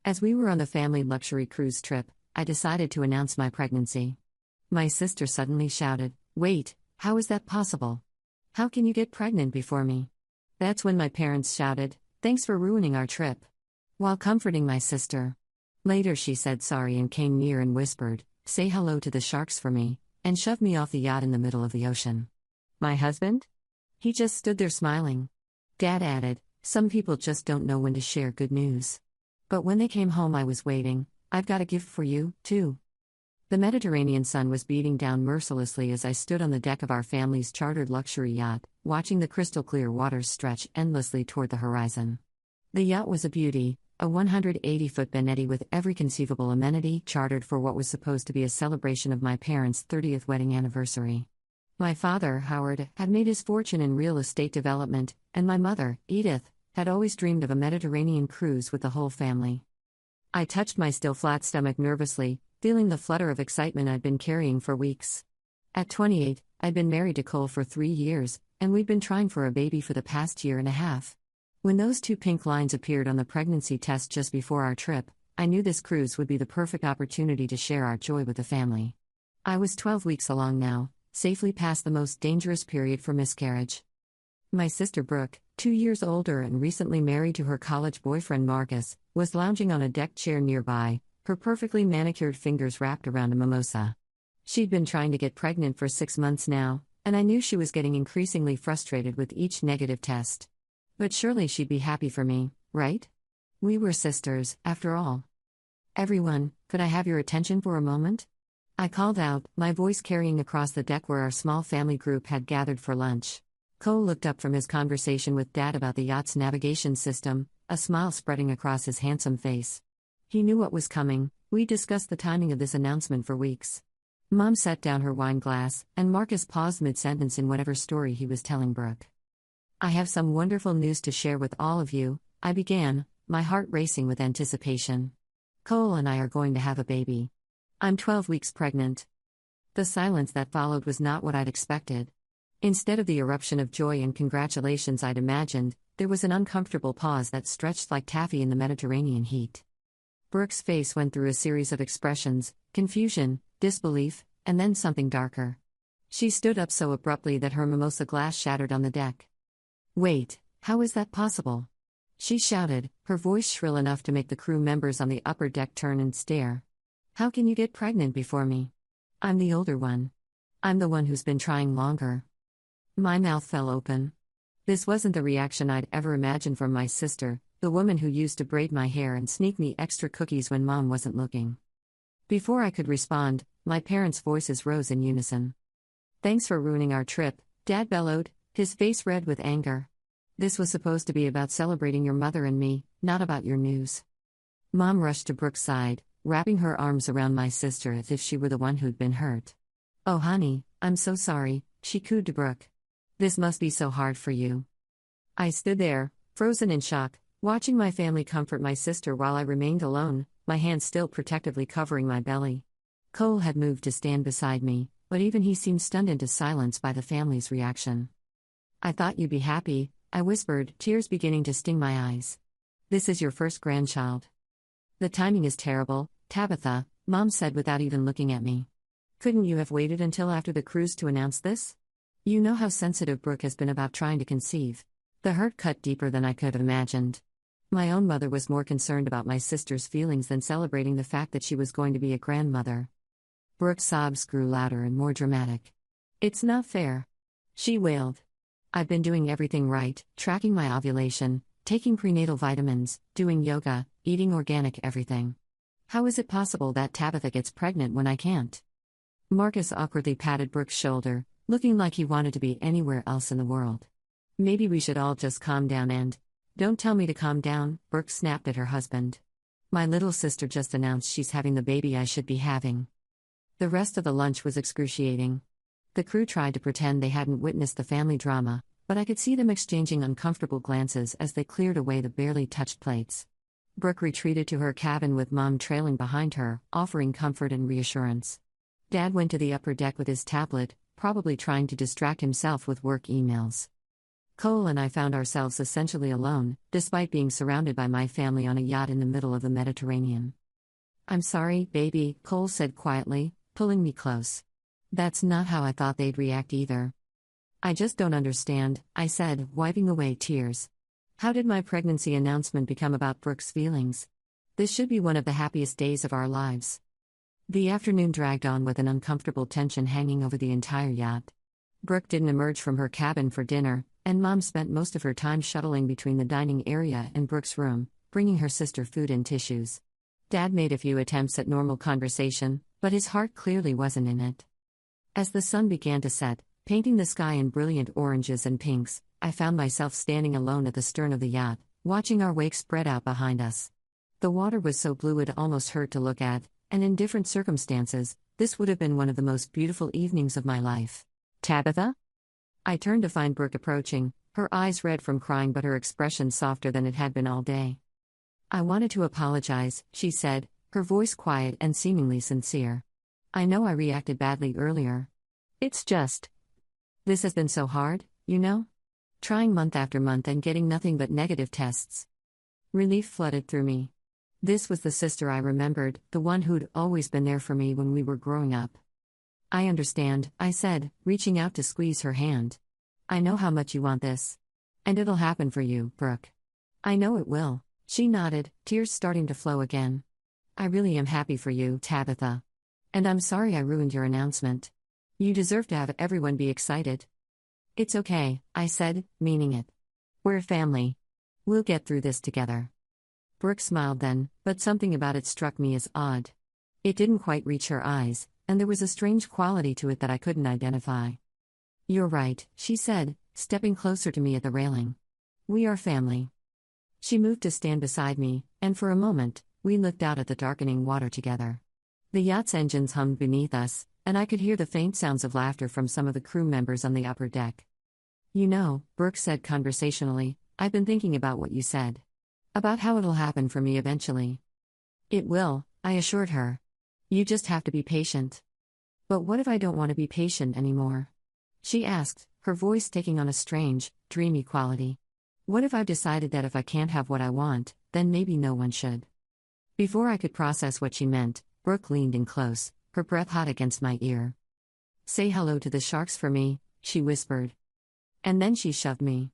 As we were on the family luxury cruise trip, I decided to announce my pregnancy. My sister suddenly shouted, "Wait, how is that possible? How can you get pregnant before me?" That's when my parents shouted, "Thanks for ruining our trip," while comforting my sister. Later she said sorry and came near and whispered, "Say hello to the sharks for me," and shoved me off the yacht in the middle of the ocean. My husband? He just stood there smiling. Dad added, "Some people just don't know when to share good news." But when they came home I was waiting. "I've got a gift for you, too." The Mediterranean sun was beating down mercilessly as I stood on the deck of our family's chartered luxury yacht, watching the crystal-clear waters stretch endlessly toward the horizon. The yacht was a beauty, a 180-foot Benetti with every conceivable amenity, chartered for what was supposed to be a celebration of my parents' 30th wedding anniversary. My father, Howard, had made his fortune in real estate development, and my mother, Edith, had always dreamed of a Mediterranean cruise with the whole family. I touched my still flat stomach nervously, feeling the flutter of excitement I'd been carrying for weeks. At 28, I'd been married to Cole for 3 years, and we'd been trying for a baby for the past year and a half. When those 2 pink lines appeared on the pregnancy test just before our trip, I knew this cruise would be the perfect opportunity to share our joy with the family. I was 12 weeks along now, safely past the most dangerous period for miscarriage. My sister Brooke, 2 years older and recently married to her college boyfriend Marcus, was lounging on a deck chair nearby, her perfectly manicured fingers wrapped around a mimosa. She'd been trying to get pregnant for 6 months now, and I knew she was getting increasingly frustrated with each negative test. But surely she'd be happy for me, right? We were sisters, after all. "Everyone, could I have your attention for a moment?" I called out, my voice carrying across the deck where our small family group had gathered for lunch. Cole looked up from his conversation with Dad about the yacht's navigation system, a smile spreading across his handsome face. He knew what was coming. We discussed the timing of this announcement for weeks. Mom set down her wine glass, and Marcus paused mid-sentence in whatever story he was telling Brooke. "I have some wonderful news to share with all of you," I began, my heart racing with anticipation. "Cole and I are going to have a baby. I'm 12 weeks pregnant." The silence that followed was not what I'd expected. Instead of the eruption of joy and congratulations I'd imagined, there was an uncomfortable pause that stretched like taffy in the Mediterranean heat. Brooke's face went through a series of expressions: confusion, disbelief, and then something darker. She stood up so abruptly that her mimosa glass shattered on the deck. "Wait, how is that possible?" she shouted, her voice shrill enough to make the crew members on the upper deck turn and stare. "How can you get pregnant before me? I'm the older one. I'm the one who's been trying longer." My mouth fell open. This wasn't the reaction I'd ever imagined from my sister, the woman who used to braid my hair and sneak me extra cookies when Mom wasn't looking. Before I could respond, my parents' voices rose in unison. "Thanks for ruining our trip," Dad bellowed, his face red with anger. "This was supposed to be about celebrating your mother and me, not about your news." Mom rushed to Brooke's side, wrapping her arms around my sister as if she were the one who'd been hurt. "Oh honey, I'm so sorry," she cooed to Brooke. "This must be so hard for you." I stood there, frozen in shock, watching my family comfort my sister while I remained alone, my hands still protectively covering my belly. Cole had moved to stand beside me, but even he seemed stunned into silence by the family's reaction. "I thought you'd be happy," I whispered, tears beginning to sting my eyes. "This is your first grandchild." "The timing is terrible, Tabitha," Mom said without even looking at me. "Couldn't you have waited until after the cruise to announce this? You know how sensitive Brooke has been about trying to conceive." The hurt cut deeper than I could have imagined. My own mother was more concerned about my sister's feelings than celebrating the fact that she was going to be a grandmother. Brooke's sobs grew louder and more dramatic. "It's not fair," she wailed. "I've been doing everything right, tracking my ovulation, taking prenatal vitamins, doing yoga, eating organic everything. How is it possible that Tabitha gets pregnant when I can't?" Marcus awkwardly patted Brooke's shoulder, looking like he wanted to be anywhere else in the world. "Maybe we should all just calm down and—" "Don't tell me to calm down," Brooke snapped at her husband. "My little sister just announced she's having the baby I should be having." The rest of the lunch was excruciating. The crew tried to pretend they hadn't witnessed the family drama, but I could see them exchanging uncomfortable glances as they cleared away the barely touched plates. Brooke retreated to her cabin with Mom trailing behind her, offering comfort and reassurance. Dad went to the upper deck with his tablet, probably trying to distract himself with work emails. Cole and I found ourselves essentially alone, despite being surrounded by my family on a yacht in the middle of the Mediterranean. "I'm sorry, baby," Cole said quietly, pulling me close. "That's not how I thought they'd react either." "I just don't understand," I said, wiping away tears. "How did my pregnancy announcement become about Brooke's feelings? This should be one of the happiest days of our lives." The afternoon dragged on with an uncomfortable tension hanging over the entire yacht. Brooke didn't emerge from her cabin for dinner, and Mom spent most of her time shuttling between the dining area and Brooke's room, bringing her sister food and tissues. Dad made a few attempts at normal conversation, but his heart clearly wasn't in it. As the sun began to set, painting the sky in brilliant oranges and pinks, I found myself standing alone at the stern of the yacht, watching our wake spread out behind us. The water was so blue it almost hurt to look at, and in different circumstances, this would have been one of the most beautiful evenings of my life. "Tabitha?" I turned to find Brooke approaching, her eyes red from crying but her expression softer than it had been all day. "I wanted to apologize," she said, her voice quiet and seemingly sincere. "I know I reacted badly earlier. It's just. This has been so hard, you know? Trying month after month and getting nothing but negative tests." Relief flooded through me. This was the sister I remembered, the one who'd always been there for me when we were growing up. "I understand," I said, reaching out to squeeze her hand. "I know how much you want this. And it'll happen for you, Brooke." "I know it will," she nodded, tears starting to flow again. "I really am happy for you, Tabitha. And I'm sorry I ruined your announcement. You deserve to have everyone be excited." "It's okay," I said, meaning it. "We're family. We'll get through this together." Brooke smiled then, but something about it struck me as odd. It didn't quite reach her eyes, and there was a strange quality to it that I couldn't identify. "You're right," she said, stepping closer to me at the railing. "We are family." She moved to stand beside me, and for a moment, we looked out at the darkening water together. The yacht's engines hummed beneath us, and I could hear the faint sounds of laughter from some of the crew members on the upper deck. "You know," Brooke said conversationally, "I've been thinking about what you said. About how it'll happen for me eventually." "It will," I assured her. "You just have to be patient." "But what if I don't want to be patient anymore?" she asked, her voice taking on a strange, dreamy quality. "What if I've decided that if I can't have what I want, then maybe no one should?" Before I could process what she meant, Brooke leaned in close, her breath hot against my ear. "Say hello to the sharks for me," she whispered. And then she shoved me.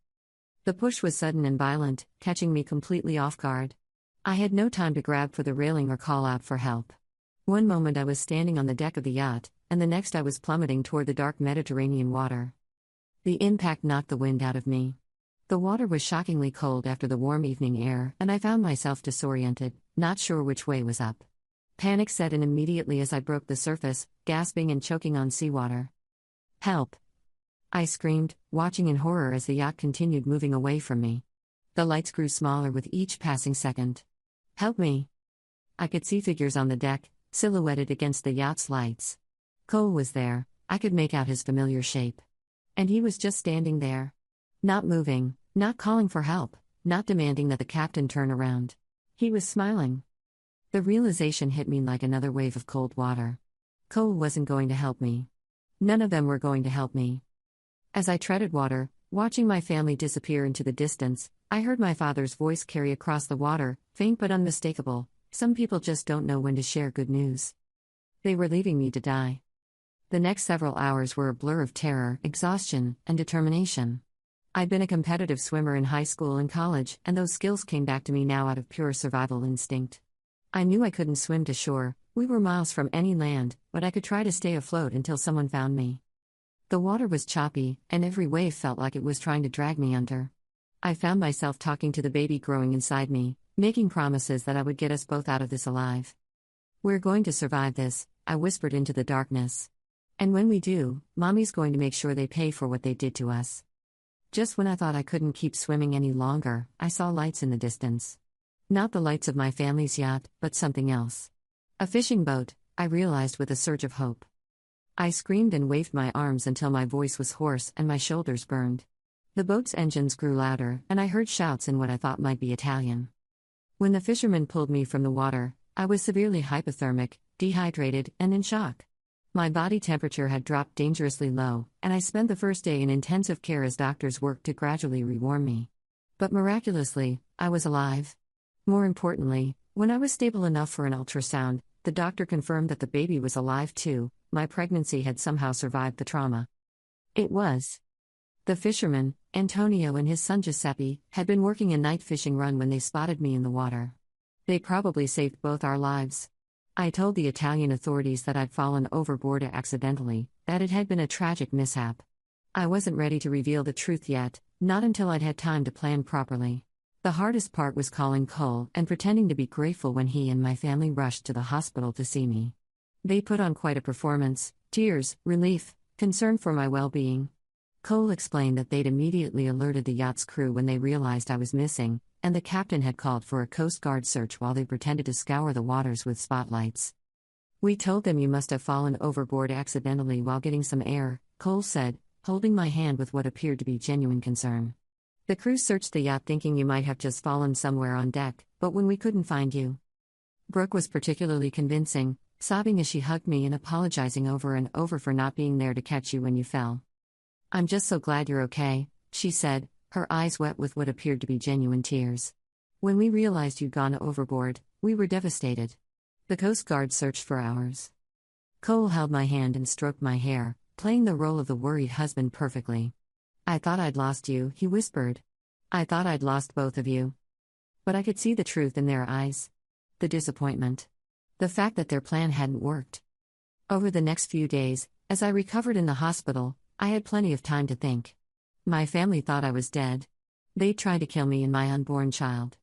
The push was sudden and violent, catching me completely off guard. I had no time to grab for the railing or call out for help. One moment I was standing on the deck of the yacht, and the next I was plummeting toward the dark Mediterranean water. The impact knocked the wind out of me. The water was shockingly cold after the warm evening air, and I found myself disoriented, not sure which way was up. Panic set in immediately as I broke the surface, gasping and choking on seawater. "Help!" I screamed, watching in horror as the yacht continued moving away from me. The lights grew smaller with each passing second. "Help me!" I could see figures on the deck, silhouetted against the yacht's lights. Cole was there, I could make out his familiar shape. And he was just standing there. Not moving, not calling for help, not demanding that the captain turn around. He was smiling. The realization hit me like another wave of cold water. Cole wasn't going to help me. None of them were going to help me. As I treaded water, watching my family disappear into the distance, I heard my father's voice carry across the water, faint but unmistakable. "Some people just don't know when to share good news." They were leaving me to die. The next several hours were a blur of terror, exhaustion, and determination. I'd been a competitive swimmer in high school and college, and those skills came back to me now out of pure survival instinct. I knew I couldn't swim to shore, we were miles from any land, but I could try to stay afloat until someone found me. The water was choppy, and every wave felt like it was trying to drag me under. I found myself talking to the baby growing inside me, making promises that I would get us both out of this alive. "We're going to survive this," I whispered into the darkness. "And when we do, Mommy's going to make sure they pay for what they did to us." Just when I thought I couldn't keep swimming any longer, I saw lights in the distance. Not the lights of my family's yacht, but something else. A fishing boat, I realized with a surge of hope. I screamed and waved my arms until my voice was hoarse and my shoulders burned. The boat's engines grew louder, and I heard shouts in what I thought might be Italian. When the fishermen pulled me from the water, I was severely hypothermic, dehydrated, and in shock. My body temperature had dropped dangerously low, and I spent the first day in intensive care as doctors worked to gradually rewarm me. But miraculously, I was alive. More importantly, when I was stable enough for an ultrasound, the doctor confirmed that the baby was alive too. My pregnancy had somehow survived the trauma. It was. The fisherman, Antonio, and his son Giuseppe, had been working a night fishing run when they spotted me in the water. They probably saved both our lives. I told the Italian authorities that I'd fallen overboard accidentally, that it had been a tragic mishap. I wasn't ready to reveal the truth yet, not until I'd had time to plan properly. The hardest part was calling Cole and pretending to be grateful when he and my family rushed to the hospital to see me. They put on quite a performance: tears, relief, concern for my well-being. Cole explained that they'd immediately alerted the yacht's crew when they realized I was missing, and the captain had called for a Coast Guard search while they pretended to scour the waters with spotlights. "We told them you must have fallen overboard accidentally while getting some air," Cole said, holding my hand with what appeared to be genuine concern. "The crew searched the yacht thinking you might have just fallen somewhere on deck, but when we couldn't find you." Brooke was particularly convincing, sobbing as she hugged me and apologizing over and over for not being there to catch you when you fell. "I'm just so glad you're okay," she said, her eyes wet with what appeared to be genuine tears. "When we realized you'd gone overboard, we were devastated. The Coast Guard searched for hours." Cole held my hand and stroked my hair, playing the role of the worried husband perfectly. "I thought I'd lost you," he whispered. "I thought I'd lost both of you." But I could see the truth in their eyes. The disappointment. The fact that their plan hadn't worked. Over the next few days, as I recovered in the hospital, I had plenty of time to think. My family thought I was dead. They tried to kill me and my unborn child.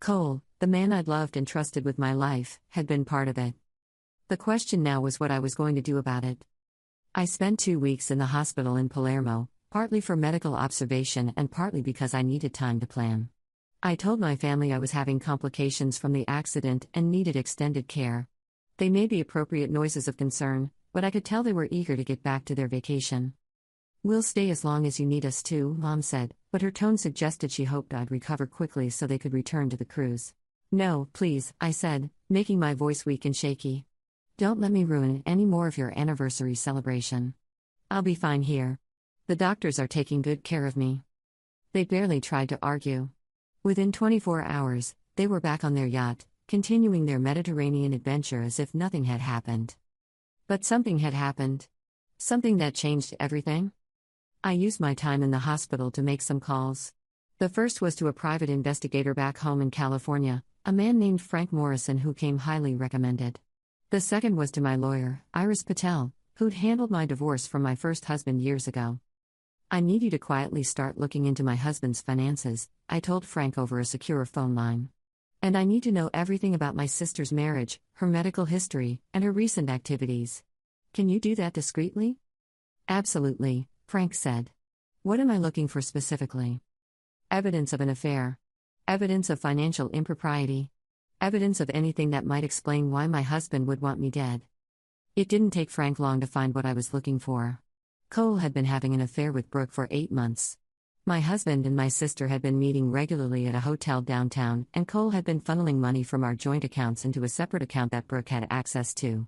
Cole, the man I'd loved and trusted with my life, had been part of it. The question now was what I was going to do about it. I spent 2 weeks in the hospital in Palermo, partly for medical observation and partly because I needed time to plan. I told my family I was having complications from the accident and needed extended care. They made the appropriate noises of concern, but I could tell they were eager to get back to their vacation. "We'll stay as long as you need us to," Mom said, but her tone suggested she hoped I'd recover quickly so they could return to the cruise. "No, please," I said, making my voice weak and shaky. "Don't let me ruin any more of your anniversary celebration. I'll be fine here. The doctors are taking good care of me." They barely tried to argue. Within 24 hours, they were back on their yacht, continuing their Mediterranean adventure as if nothing had happened. But something had happened. Something that changed everything. I used my time in the hospital to make some calls. The first was to a private investigator back home in California, a man named Frank Morrison who came highly recommended. The second was to my lawyer, Iris Patel, who'd handled my divorce from my first husband years ago. "I need you to quietly start looking into my husband's finances," I told Frank over a secure phone line. "And I need to know everything about my sister's marriage, her medical history, and her recent activities. Can you do that discreetly?" "Absolutely," Frank said. "What am I looking for specifically?" "Evidence of an affair. Evidence of financial impropriety. Evidence of anything that might explain why my husband would want me dead." It didn't take Frank long to find what I was looking for. Cole had been having an affair with Brooke for 8 months. My husband and my sister had been meeting regularly at a hotel downtown, and Cole had been funneling money from our joint accounts into a separate account that Brooke had access to.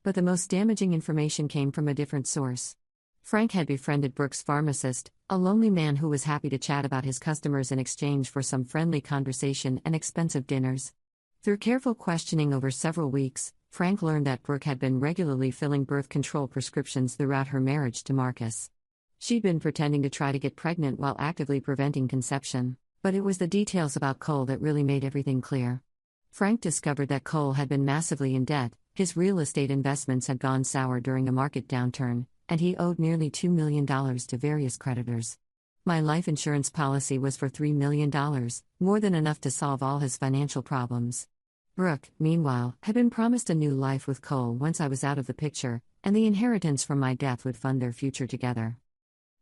But the most damaging information came from a different source. Frank had befriended Brooke's pharmacist, a lonely man who was happy to chat about his customers in exchange for some friendly conversation and expensive dinners. Through careful questioning over several weeks, Frank learned that Brooke had been regularly filling birth control prescriptions throughout her marriage to Marcus. She'd been pretending to try to get pregnant while actively preventing conception, but it was the details about Cole that really made everything clear. Frank discovered that Cole had been massively in debt, his real estate investments had gone sour during a market downturn, and he owed nearly $2 million to various creditors. My life insurance policy was for $3 million, more than enough to solve all his financial problems. Brooke, meanwhile, had been promised a new life with Cole once I was out of the picture, and the inheritance from my death would fund their future together.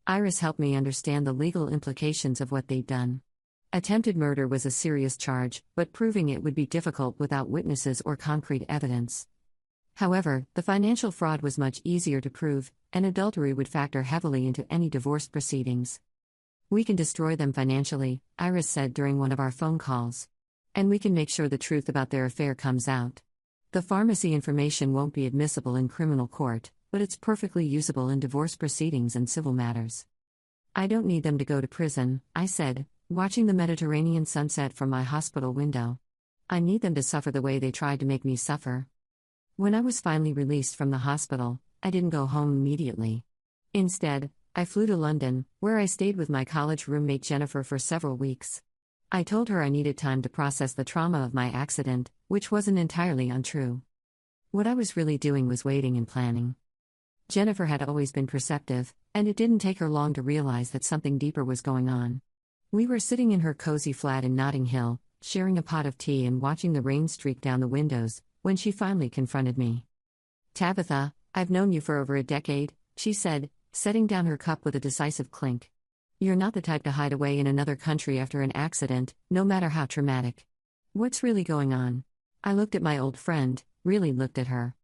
Iris helped me understand the legal implications of what they'd done. Attempted murder was a serious charge, but proving it would be difficult without witnesses or concrete evidence. However, the financial fraud was much easier to prove, and adultery would factor heavily into any divorce proceedings. "We can destroy them financially," Iris said during one of our phone calls. "And we can make sure the truth about their affair comes out. The pharmacy information won't be admissible in criminal court, but it's perfectly usable in divorce proceedings and civil matters. I don't need them to go to prison, I said, watching the Mediterranean sunset from my hospital window. I need them to suffer the way they tried to make me suffer. When I was finally released from the hospital, I didn't go home immediately. Instead, I flew to London, where I stayed with my college roommate Jennifer for several weeks. I told her I needed time to process the trauma of my accident, which wasn't entirely untrue. What I was really doing was waiting and planning. Jennifer had always been perceptive, and it didn't take her long to realize that something deeper was going on. We were sitting in her cozy flat in Notting Hill, sharing a pot of tea and watching the rain streak down the windows, when she finally confronted me. "Tabitha, I've known you for over a decade," she said, setting down her cup with a decisive clink. "You're not the type to hide away in another country after an accident, no matter how traumatic. What's really going on?" I looked at my old friend, really looked at her.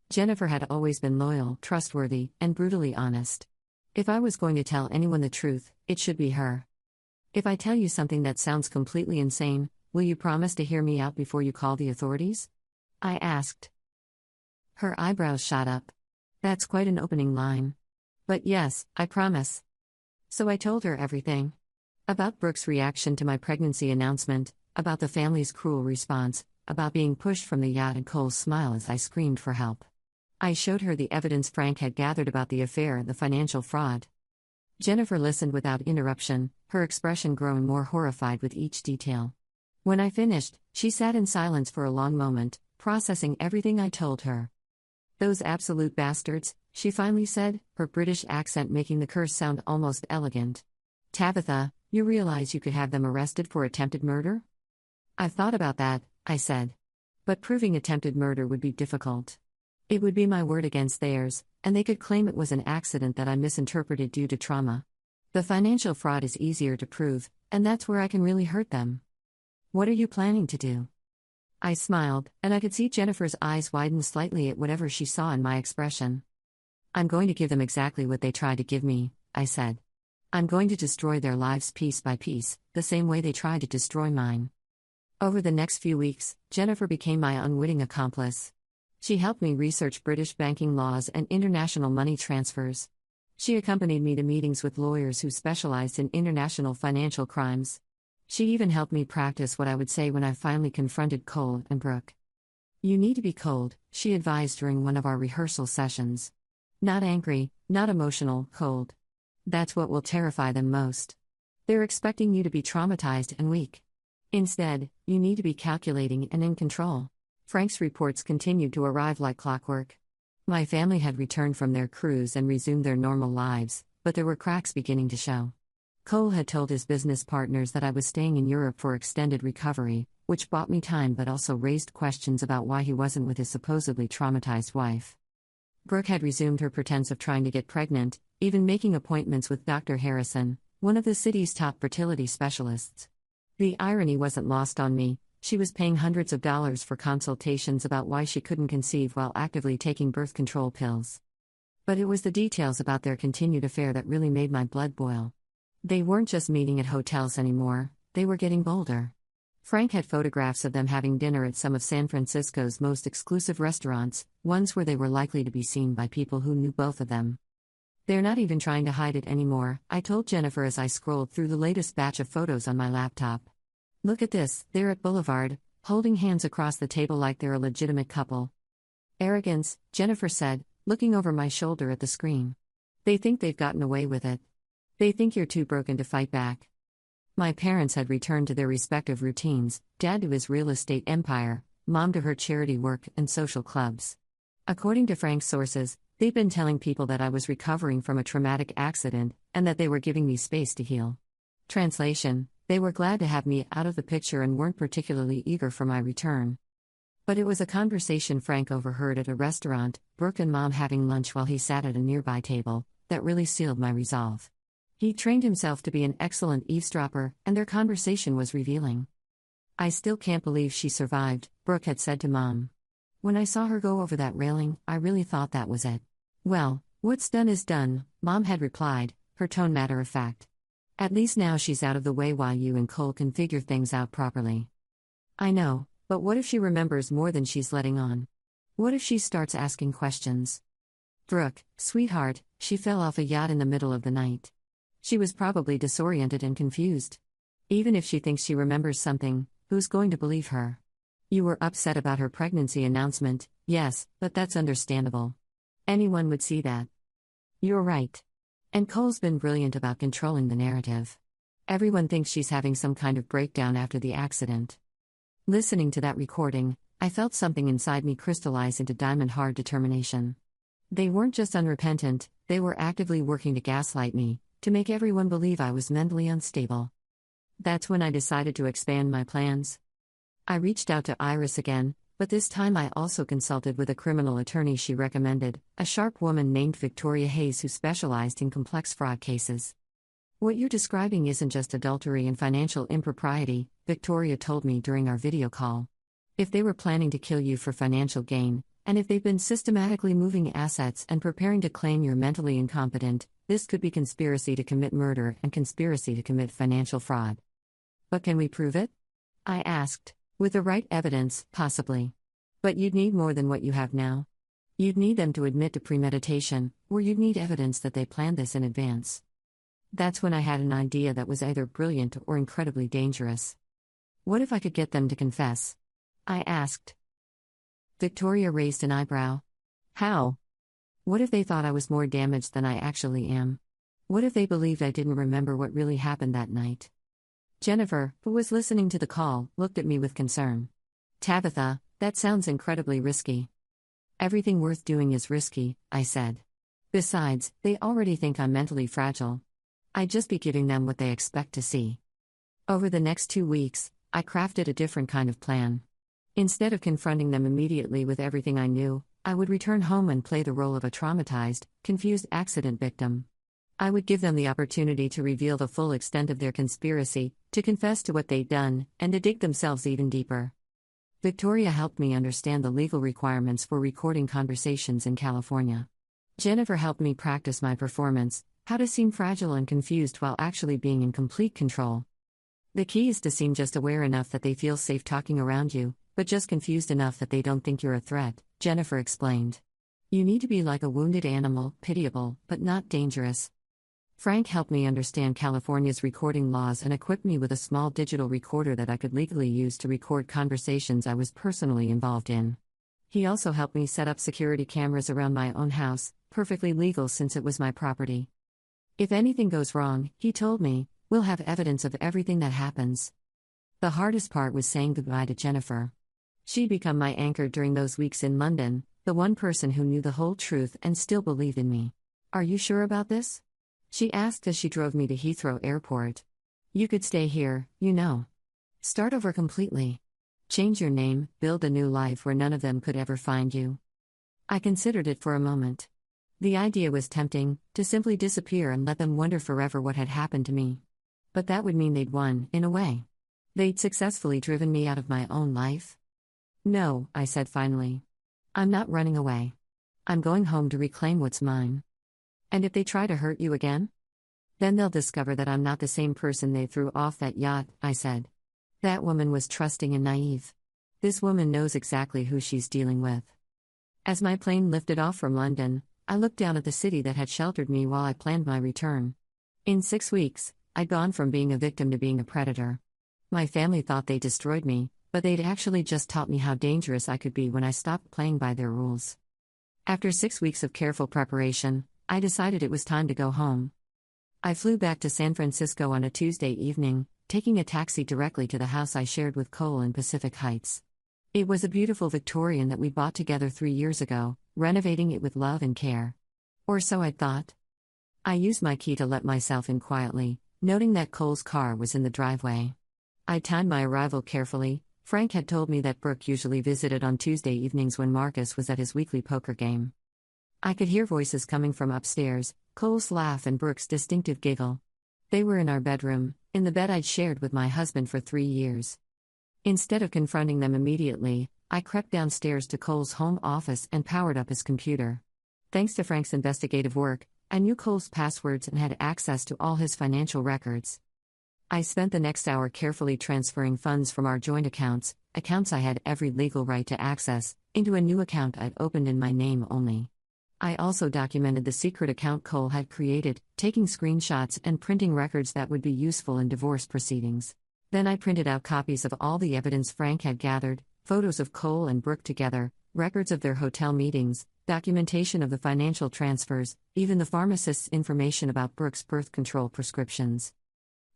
Jennifer had always been loyal, trustworthy, and brutally honest. If I was going to tell anyone the truth, it should be her. "If I tell you something that sounds completely insane, will you promise to hear me out before you call the authorities?" I asked. Her eyebrows shot up. That's quite an opening line. But yes, I promise. So I told her everything. About Brooke's reaction to my pregnancy announcement, about the family's cruel response, about being pushed from the yacht and Cole's smile as I screamed for help. I showed her the evidence Frank had gathered about the affair and the financial fraud. Jennifer listened without interruption, her expression growing more horrified with each detail. When I finished, she sat in silence for a long moment, processing everything I told her. "Those absolute bastards," she finally said, her British accent making the curse sound almost elegant. "Tabitha, you realize you could have them arrested for attempted murder?" "I've thought about that," I said. "But proving attempted murder would be difficult. It would be my word against theirs, and they could claim it was an accident that I misinterpreted due to trauma. The financial fraud is easier to prove, and that's where I can really hurt them." "What are you planning to do?" I smiled, and I could see Jennifer's eyes widen slightly at whatever she saw in my expression. "I'm going to give them exactly what they tried to give me," I said. "I'm going to destroy their lives piece by piece, the same way they tried to destroy mine." Over the next few weeks, Jennifer became my unwitting accomplice. She helped me research British banking laws and international money transfers. She accompanied me to meetings with lawyers who specialized in international financial crimes. She even helped me practice what I would say when I finally confronted Cole and Brooke. "You need to be cold," she advised during one of our rehearsal sessions. "Not angry, not emotional, cold. That's what will terrify them most. They're expecting you to be traumatized and weak. Instead, you need to be calculating and in control." Frank's reports continued to arrive like clockwork. My family had returned from their cruise and resumed their normal lives, but there were cracks beginning to show. Cole had told his business partners that I was staying in Europe for extended recovery, which bought me time but also raised questions about why he wasn't with his supposedly traumatized wife. Brooke had resumed her pretense of trying to get pregnant, even making appointments with Dr. Harrison, one of the city's top fertility specialists. The irony wasn't lost on me. She was paying hundreds of dollars for consultations about why she couldn't conceive while actively taking birth control pills. But it was the details about their continued affair that really made my blood boil. They weren't just meeting at hotels anymore, they were getting bolder. Frank had photographs of them having dinner at some of San Francisco's most exclusive restaurants, ones where they were likely to be seen by people who knew both of them. "They're not even trying to hide it anymore," I told Jennifer as I scrolled through the latest batch of photos on my laptop. "Look at this, they're at Boulevard, holding hands across the table like they're a legitimate couple." "Arrogance," Jennifer said, looking over my shoulder at the screen. "They think they've gotten away with it. They think you're too broken to fight back." My parents had returned to their respective routines, Dad to his real estate empire, Mom to her charity work and social clubs. According to Frank's sources, they'd been telling people that I was recovering from a traumatic accident, and that they were giving me space to heal. Translation: they were glad to have me out of the picture and weren't particularly eager for my return. But it was a conversation Frank overheard at a restaurant, Brooke and Mom having lunch while he sat at a nearby table, that really sealed my resolve. He trained himself to be an excellent eavesdropper, and their conversation was revealing. "I still can't believe she survived," Brooke had said to Mom. "When I saw her go over that railing, I really thought that was it." "Well, what's done is done," Mom had replied, her tone matter of fact. "At least now she's out of the way while you and Cole can figure things out properly." "I know, but what if she remembers more than she's letting on? What if she starts asking questions?" Brooke, sweetheart, she fell off a yacht in the middle of the night. She was probably disoriented and confused. Even if she thinks she remembers something, who's going to believe her? You were upset about her pregnancy announcement, yes, but that's understandable. Anyone would see that. You're right. And Cole's been brilliant about controlling the narrative. Everyone thinks she's having some kind of breakdown after the accident. Listening to that recording, I felt something inside me crystallize into diamond-hard determination. They weren't just unrepentant, they were actively working to gaslight me, to make everyone believe I was mentally unstable. That's when I decided to expand my plans. I reached out to Iris again, but this time I also consulted with a criminal attorney she recommended, a sharp woman named Victoria Hayes who specialized in complex fraud cases. What you're describing isn't just adultery and financial impropriety, Victoria told me during our video call. If they were planning to kill you for financial gain, and if they've been systematically moving assets and preparing to claim you're mentally incompetent, this could be conspiracy to commit murder and conspiracy to commit financial fraud. But can we prove it? I asked. With the right evidence, possibly. But you'd need more than what you have now. You'd need them to admit to premeditation, or you'd need evidence that they planned this in advance. That's when I had an idea that was either brilliant or incredibly dangerous. What if I could get them to confess? I asked. Victoria raised an eyebrow. How? What if they thought I was more damaged than I actually am? What if they believed I didn't remember what really happened that night? Jennifer, who was listening to the call, looked at me with concern. Tabitha, that sounds incredibly risky. Everything worth doing is risky, I said. Besides, they already think I'm mentally fragile. I'd just be giving them what they expect to see. Over the next 2 weeks, I crafted a different kind of plan. Instead of confronting them immediately with everything I knew, I would return home and play the role of a traumatized, confused accident victim. I would give them the opportunity to reveal the full extent of their conspiracy, to confess to what they'd done, and to dig themselves even deeper. Victoria helped me understand the legal requirements for recording conversations in California. Jennifer helped me practice my performance, how to seem fragile and confused while actually being in complete control. The key is to seem just aware enough that they feel safe talking around you, but just confused enough that they don't think you're a threat, Jennifer explained. You need to be like a wounded animal, pitiable, but not dangerous. Frank helped me understand California's recording laws and equipped me with a small digital recorder that I could legally use to record conversations I was personally involved in. He also helped me set up security cameras around my own house, perfectly legal since it was my property. If anything goes wrong, he told me, we'll have evidence of everything that happens. The hardest part was saying goodbye to Jennifer. She'd become my anchor during those weeks in London, the one person who knew the whole truth and still believed in me. Are you sure about this? She asked as she drove me to Heathrow Airport. You could stay here, you know. Start over completely. Change your name, build a new life where none of them could ever find you. I considered it for a moment. The idea was tempting, to simply disappear and let them wonder forever what had happened to me. But that would mean they'd won, in a way. They'd successfully driven me out of my own life. No, I said finally. I'm not running away. I'm going home to reclaim what's mine. And if they try to hurt you again? Then they'll discover that I'm not the same person they threw off that yacht, I said. That woman was trusting and naive. This woman knows exactly who she's dealing with. As my plane lifted off from London, I looked down at the city that had sheltered me while I planned my return. In 6 weeks, I'd gone from being a victim to being a predator. My family thought they destroyed me, but they'd actually just taught me how dangerous I could be when I stopped playing by their rules. After 6 weeks of careful preparation, I decided it was time to go home. I flew back to San Francisco on a Tuesday evening, taking a taxi directly to the house I shared with Cole in Pacific Heights. It was a beautiful Victorian that we bought together 3 years ago, renovating it with love and care. Or so I thought. I used my key to let myself in quietly, noting that Cole's car was in the driveway. I timed my arrival carefully. Frank had told me that Brooke usually visited on Tuesday evenings when Marcus was at his weekly poker game. I could hear voices coming from upstairs, Cole's laugh and Brooke's distinctive giggle. They were in our bedroom, in the bed I'd shared with my husband for 3 years. Instead of confronting them immediately, I crept downstairs to Cole's home office and powered up his computer. Thanks to Frank's investigative work, I knew Cole's passwords and had access to all his financial records. I spent the next hour carefully transferring funds from our joint accounts I had every legal right to access, into a new account I'd opened in my name only. I also documented the secret account Cole had created, taking screenshots and printing records that would be useful in divorce proceedings. Then I printed out copies of all the evidence Frank had gathered, photos of Cole and Brooke together, records of their hotel meetings, documentation of the financial transfers, even the pharmacist's information about Brooke's birth control prescriptions.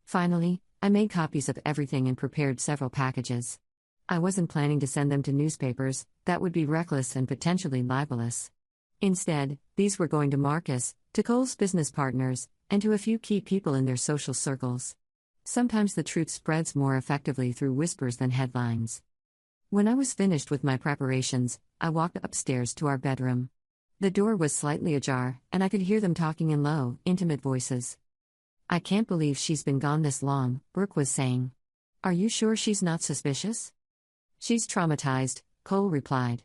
Finally, I made copies of everything and prepared several packages. I wasn't planning to send them to newspapers, that would be reckless and potentially libelous. Instead, these were going to Marcus, to Cole's business partners, and to a few key people in their social circles. Sometimes the truth spreads more effectively through whispers than headlines. When I was finished with my preparations, I walked upstairs to our bedroom. The door was slightly ajar, and I could hear them talking in low, intimate voices. "I can't believe she's been gone this long," Brooke was saying. "Are you sure she's not suspicious?" "She's traumatized," Cole replied.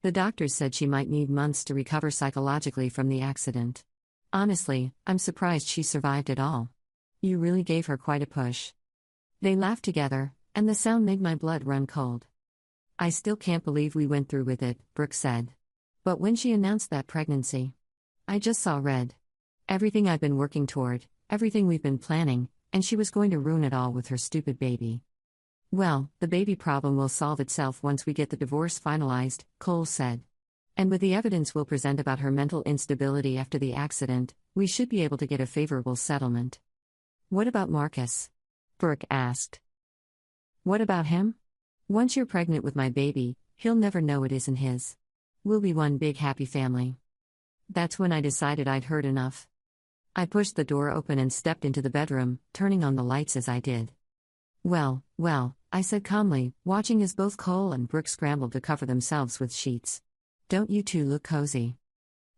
"The doctors said she might need months to recover psychologically from the accident. Honestly, I'm surprised she survived at all. You really gave her quite a push." They laughed together, and the sound made my blood run cold. "I still can't believe we went through with it," Brooke said. "But when she announced that pregnancy, I just saw red. Everything I've been working toward, everything we've been planning, and she was going to ruin it all with her stupid baby." "Well, the baby problem will solve itself once we get the divorce finalized," Cole said. "And with the evidence we'll present about her mental instability after the accident, we should be able to get a favorable settlement." "What about Marcus?" Brooke asked. "What about him? Once you're pregnant with my baby, he'll never know it isn't his. We'll be one big happy family." That's when I decided I'd heard enough. I pushed the door open and stepped into the bedroom, turning on the lights as I did. Well, I said calmly, watching as both Cole and Brooke scrambled to cover themselves with sheets. "Don't you two look cozy?"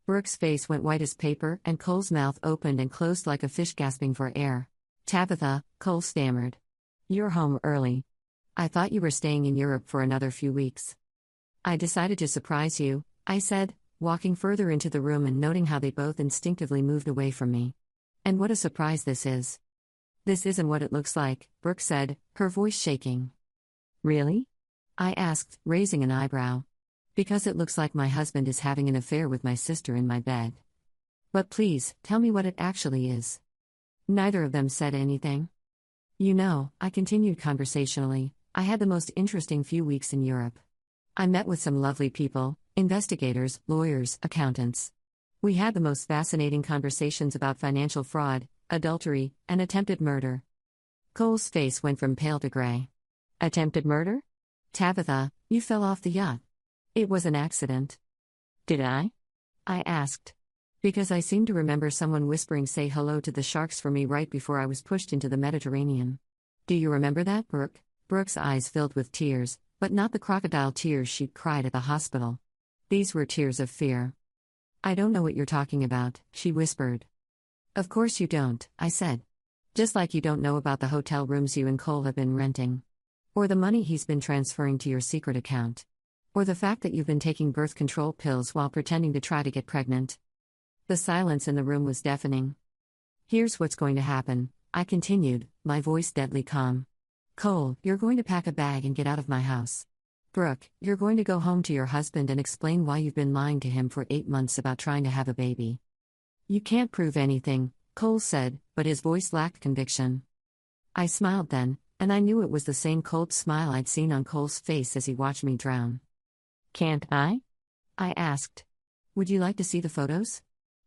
Brooke's face went white as paper, and Cole's mouth opened and closed like a fish gasping for air. "Tabitha," Cole stammered. "You're home early. I thought you were staying in Europe for another few weeks." "I decided to surprise you," I said, walking further into the room and noting how they both instinctively moved away from me. "And what a surprise this is." "This isn't what it looks like," Brooke said, her voice shaking. "Really?" I asked, raising an eyebrow. "Because it looks like my husband is having an affair with my sister in my bed." "But please, tell me what it actually is." Neither of them said anything. "You know," I continued conversationally, "I had the most interesting few weeks in Europe. I met with some lovely people, investigators, lawyers, accountants. We had the most fascinating conversations about financial fraud, adultery, and attempted murder." Cole's face went from pale to gray. "Attempted murder? Tabitha, you fell off the yacht. It was an accident." "Did I?" I asked. Because I seem to remember someone whispering "say hello to the sharks" for me right before I was pushed into the Mediterranean. "Do you remember that, Brooke?" Brooke's eyes filled with tears, but not the crocodile tears she'd cried at the hospital. These were tears of fear. "I don't know what you're talking about," she whispered. "Of course you don't," I said. "Just like you don't know about the hotel rooms you and Cole have been renting. Or the money he's been transferring to your secret account. Or the fact that you've been taking birth control pills while pretending to try to get pregnant." The silence in the room was deafening. "Here's what's going to happen," I continued, my voice deadly calm. "Cole, you're going to pack a bag and get out of my house. Brooke, you're going to go home to your husband and explain why you've been lying to him for 8 months about trying to have a baby." "You can't prove anything," Cole said, but his voice lacked conviction. I smiled then, and I knew it was the same cold smile I'd seen on Cole's face as he watched me drown. "Can't I?" I asked. "Would you like to see the photos?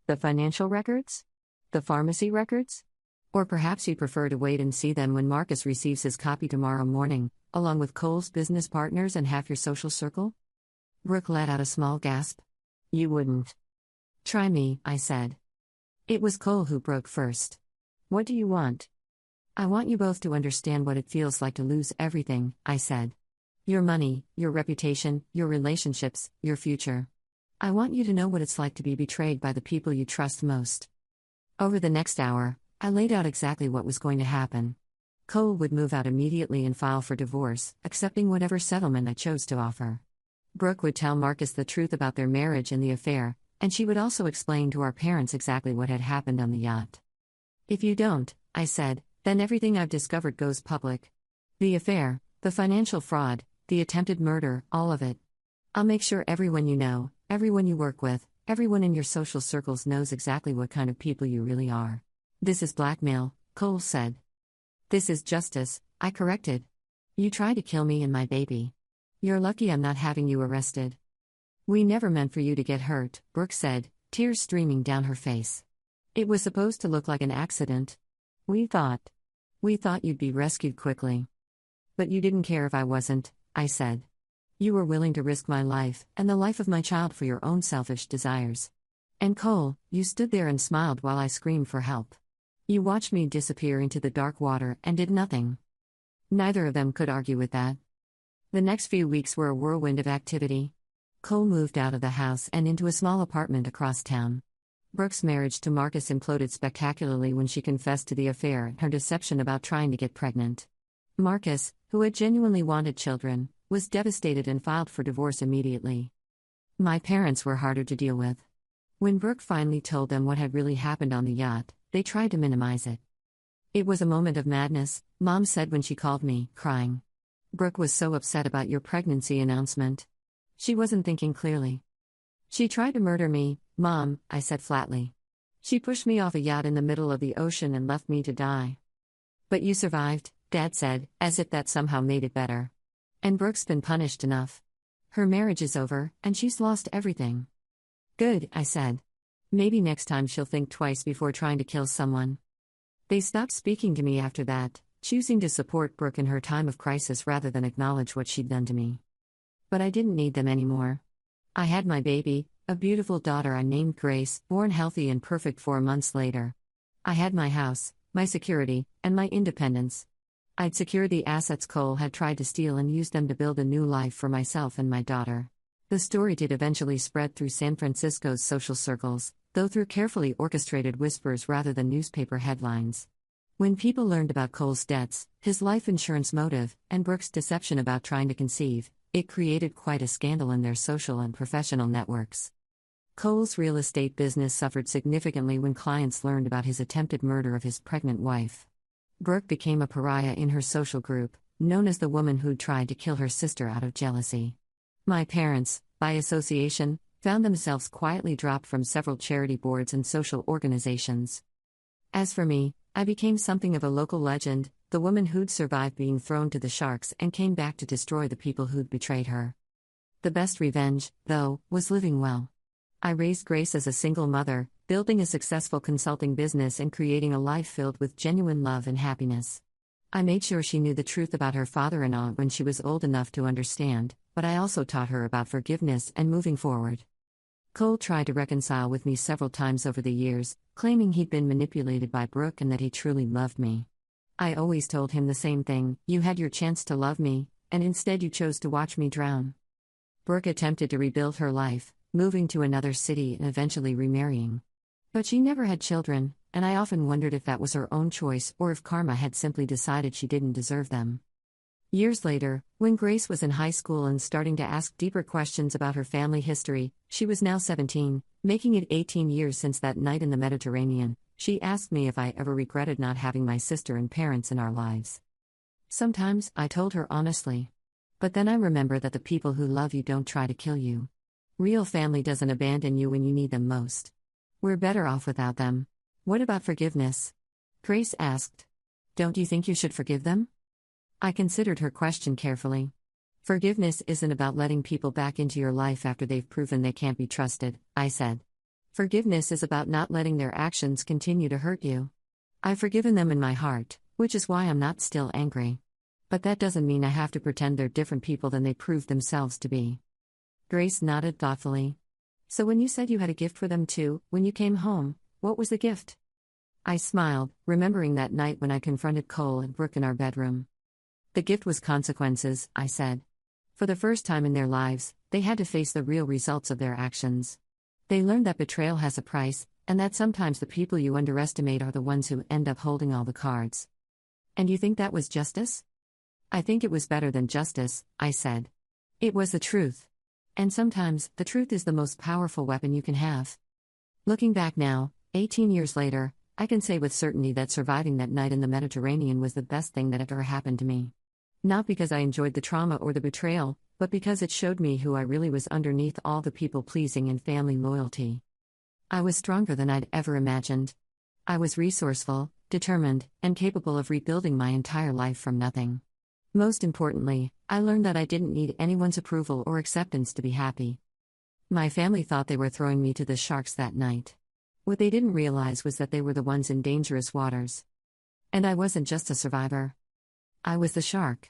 The financial records? The pharmacy records? Or perhaps you'd prefer to wait and see them when Marcus receives his copy tomorrow morning, along with Cole's business partners and half your social circle?" Brooke let out a small gasp. "You wouldn't." "Try me," I said. It was Cole who broke first. "What do you want?" "I want you both to understand what it feels like to lose everything," I said. "Your money, your reputation, your relationships, your future. I want you to know what it's like to be betrayed by the people you trust most." Over the next hour, I laid out exactly what was going to happen. Cole would move out immediately and file for divorce, accepting whatever settlement I chose to offer. Brooke would tell Marcus the truth about their marriage and the affair, and she would also explain to our parents exactly what had happened on the yacht. "If you don't," I said, "then everything I've discovered goes public. The affair, the financial fraud, the attempted murder, all of it. I'll make sure everyone you know, everyone you work with, Everyone in your social circles knows exactly what kind of people you really are. This is blackmail, Cole said. This is justice, I corrected. You tried to kill me and my baby. You're lucky I'm not having you arrested. We never meant for you to get hurt, Brooke said, tears streaming down her face. It was supposed to look like an accident. We thought you'd be rescued quickly. But you didn't care if I wasn't, I said. You were willing to risk my life, and the life of my child for your own selfish desires. And Cole, you stood there and smiled while I screamed for help. You watched me disappear into the dark water and did nothing. Neither of them could argue with that. The next few weeks were a whirlwind of activity. Cole moved out of the house and into a small apartment across town. Brooke's marriage to Marcus imploded spectacularly when she confessed to the affair and her deception about trying to get pregnant. Marcus, who had genuinely wanted children, was devastated and filed for divorce immediately. My parents were harder to deal with. When Brooke finally told them what had really happened on the yacht, they tried to minimize it. It was a moment of madness, Mom said when she called me, crying. Brooke was so upset about your pregnancy announcement. She wasn't thinking clearly. She tried to murder me, Mom, I said flatly. She pushed me off a yacht in the middle of the ocean and left me to die. But you survived, Dad said, as if that somehow made it better. And Brooke's been punished enough. Her marriage is over, and she's lost everything. Good, I said. Maybe next time she'll think twice before trying to kill someone. They stopped speaking to me after that, choosing to support Brooke in her time of crisis rather than acknowledge what she'd done to me. But I didn't need them anymore. I had my baby, a beautiful daughter I named Grace, born healthy and perfect 4 months later. I had my house, my security, and my independence. I'd secured the assets Cole had tried to steal and used them to build a new life for myself and my daughter. The story did eventually spread through San Francisco's social circles, though through carefully orchestrated whispers rather than newspaper headlines. When people learned about Cole's debts, his life insurance motive, and Brooke's deception about trying to conceive, it created quite a scandal in their social and professional networks. Cole's real estate business suffered significantly when clients learned about his attempted murder of his pregnant wife. Brooke became a pariah in her social group, known as the woman who'd tried to kill her sister out of jealousy. My parents, by association, found themselves quietly dropped from several charity boards and social organizations. As for me, I became something of a local legend, the woman who'd survived being thrown to the sharks and came back to destroy the people who'd betrayed her. The best revenge, though, was living well. I raised Grace as a single mother, building a successful consulting business and creating a life filled with genuine love and happiness. I made sure she knew the truth about her father-in-law when she was old enough to understand, but I also taught her about forgiveness and moving forward. Cole tried to reconcile with me several times over the years, claiming he'd been manipulated by Brooke and that he truly loved me. I always told him the same thing: you had your chance to love me, and instead you chose to watch me drown. Brooke attempted to rebuild her life, moving to another city and eventually remarrying. But she never had children, and I often wondered if that was her own choice or if karma had simply decided she didn't deserve them. Years later, when Grace was in high school and starting to ask deeper questions about her family history, she was now 17, making it 18 years since that night in the Mediterranean, she asked me if I ever regretted not having my sister and parents in our lives. Sometimes, I told her honestly. But then I remember that the people who love you don't try to kill you. Real family doesn't abandon you when you need them most. We're better off without them. What about forgiveness? Grace asked. Don't you think you should forgive them? I considered her question carefully. Forgiveness isn't about letting people back into your life after they've proven they can't be trusted, I said. Forgiveness is about not letting their actions continue to hurt you. I've forgiven them in my heart, which is why I'm not still angry. But that doesn't mean I have to pretend they're different people than they proved themselves to be. Grace nodded thoughtfully. So when you said you had a gift for them too, when you came home, what was the gift? I smiled, remembering that night when I confronted Cole and Brooke in our bedroom. The gift was consequences, I said. For the first time in their lives, they had to face the real results of their actions. They learned that betrayal has a price, and that sometimes the people you underestimate are the ones who end up holding all the cards. And you think that was justice? I think it was better than justice, I said. It was the truth. And sometimes, the truth is the most powerful weapon you can have. Looking back now, 18 years later, I can say with certainty that surviving that night in the Mediterranean was the best thing that ever happened to me. Not because I enjoyed the trauma or the betrayal, but because it showed me who I really was underneath all the people pleasing and family loyalty. I was stronger than I'd ever imagined. I was resourceful, determined, and capable of rebuilding my entire life from nothing. Most importantly, I learned that I didn't need anyone's approval or acceptance to be happy. My family thought they were throwing me to the sharks that night. What they didn't realize was that they were the ones in dangerous waters. And I wasn't just a survivor. I was the shark.